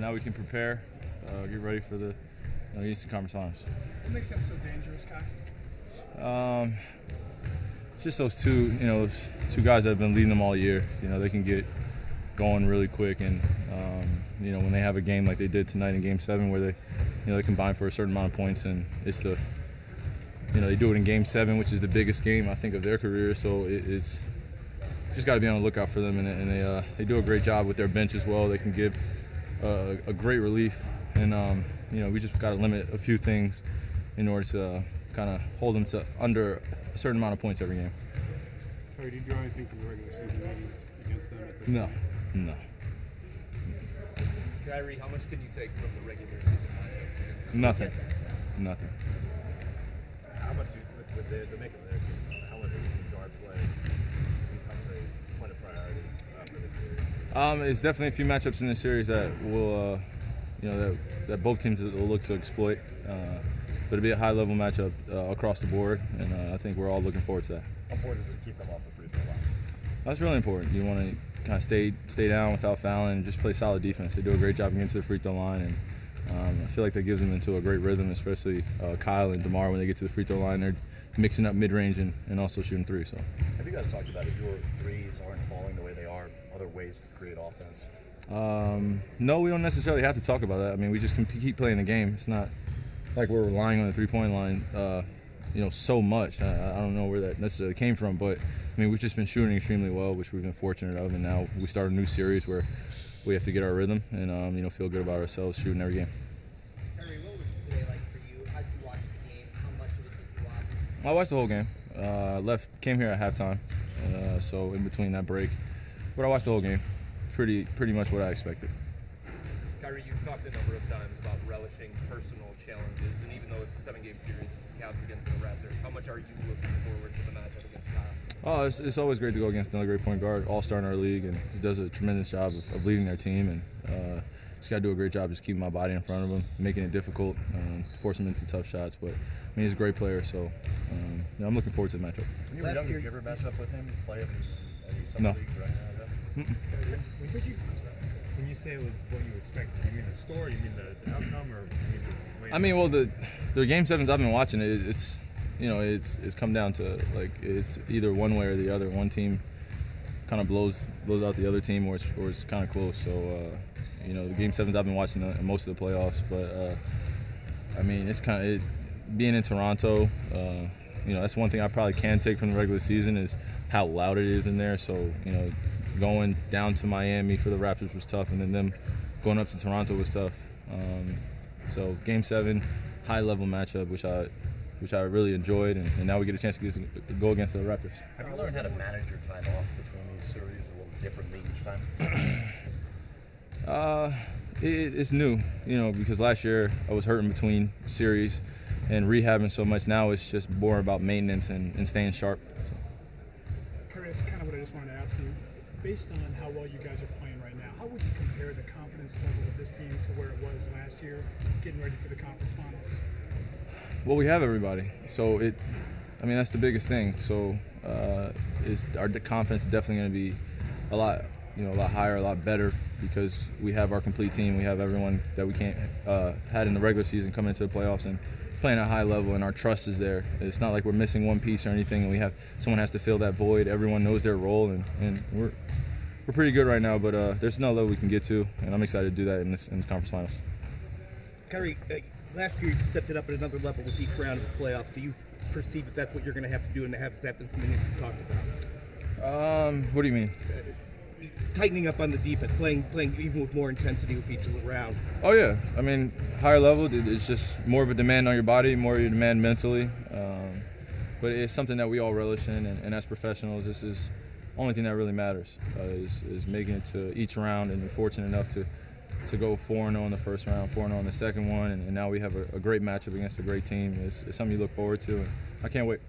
now we can prepare, get ready for the Eastern Conference Finals. What makes them so dangerous, Kai? Just those two guys that have been leading them all year. They can get going really quick, and when they have a game like they did tonight in Game 7, where they combine for a certain amount of points, and it's they do it in Game 7, which is the biggest game I think of their career. So it's just got to be on the lookout for them, and they do a great job with their bench as well. They can give a great relief, and we just got to limit a few things in order to kind of hold them to under a certain amount of points every game. Kyrie, did you draw anything from the regular season meetings against them at this No, point? no. Kyrie, how much can you take from the regular season matchups against Nothing. Cavaliers? Nothing. How much with the makeup of their team, how much does guard play becomes a point of priority for this series? It's definitely a few matchups in this series that will, that both teams will look to exploit. But it'll be a high-level matchup across the board, and I think we're all looking forward to that. How important is it to keep them off the free throw line? That's really important. You want to kind of stay down without fouling and just play solid defense. They do a great job against the free throw line, and I feel like that gives them into a great rhythm, especially Kyle and DeMar when they get to the free throw line. They're mixing up mid-range and also shooting three. So, have you guys talked about if your threes aren't falling the way they are, other ways to create offense? No, we don't necessarily have to talk about that. I mean, we just can keep playing the game. It's not like we're relying on the three-point line, so much. I don't know where that necessarily came from, but I mean, we've just been shooting extremely well, which we've been fortunate of, and now we start a new series where we have to get our rhythm and feel good about ourselves shooting every game. Kyrie, what was today like for you? How did you watch the game? How much of it did you watch? I watched the whole game. Came here at halftime, so in between that break, but I watched the whole game. Pretty much what I expected. Kyrie, you've talked a number of times about relishing personal challenges, and even though it's a 7-game series, it's the Cavs against the Raptors. How much are you looking forward to the matchup against Kyle? Oh, it's always great to go against another great point guard, all-star in our league, and he does a tremendous job of leading their team, and just got to do a great job just keeping my body in front of him, making it difficult, forcing him into tough shots. But I mean, he's a great player, so I'm looking forward to the matchup. When you were young, did you ever match up with him, play him in any summer leagues or anything like that? When you say it was what you expected, you mean the score, you mean the outcome, or you mean the way? I mean, well, the Game 7s I've been watching, it's come down to like it's either one way or the other. One team kind of blows out the other team, or it's kind of close. So the Game 7s I've been watching in most of the playoffs, but I mean, it's kind of being in Toronto. That's one thing I probably can take from the regular season is how loud it is in there. So going down to Miami for the Raptors was tough, and then them going up to Toronto was tough. So Game 7, high-level matchup, which I really enjoyed, and now we get a chance to go against the Raptors. Have you learned how to manage your time off between these series a little differently each time? It's new, because last year I was hurting between series and rehabbing so much. Now it's just more about maintenance and staying sharp. Kyrie, that's kind of what I just wanted to ask you. Based on how well you guys are playing right now, how would you compare the confidence level of this team to where it was last year, getting ready for the conference finals? Well, we have everybody, so that's the biggest thing. So our confidence is definitely going to be a lot higher, a lot better, because we have our complete team. We have everyone that we had in the regular season coming into the playoffs and playing at a high level, and our trust is there. It's not like we're missing one piece or anything, and someone has to fill that void. Everyone knows their role, and we're pretty good right now. But there's no level we can get to, and I'm excited to do that in this conference finals. Kyrie, last year you stepped it up at another level with each round of the playoffs. Do you perceive that that's what you're going to have to do, and has that been something that you talked about? What do you mean? Tightening up on the defense, playing even with more intensity with each round. Oh yeah, I mean, higher level, it's just more of a demand on your body, more of a demand mentally. But it's something that we all relish in, and as professionals, this is the only thing that really matters, is making it to each round, and you're fortunate enough to go 4-0 in the first round, 4-0 in the second one, and now we have a great matchup against a great team. It's something you look forward to, and I can't wait.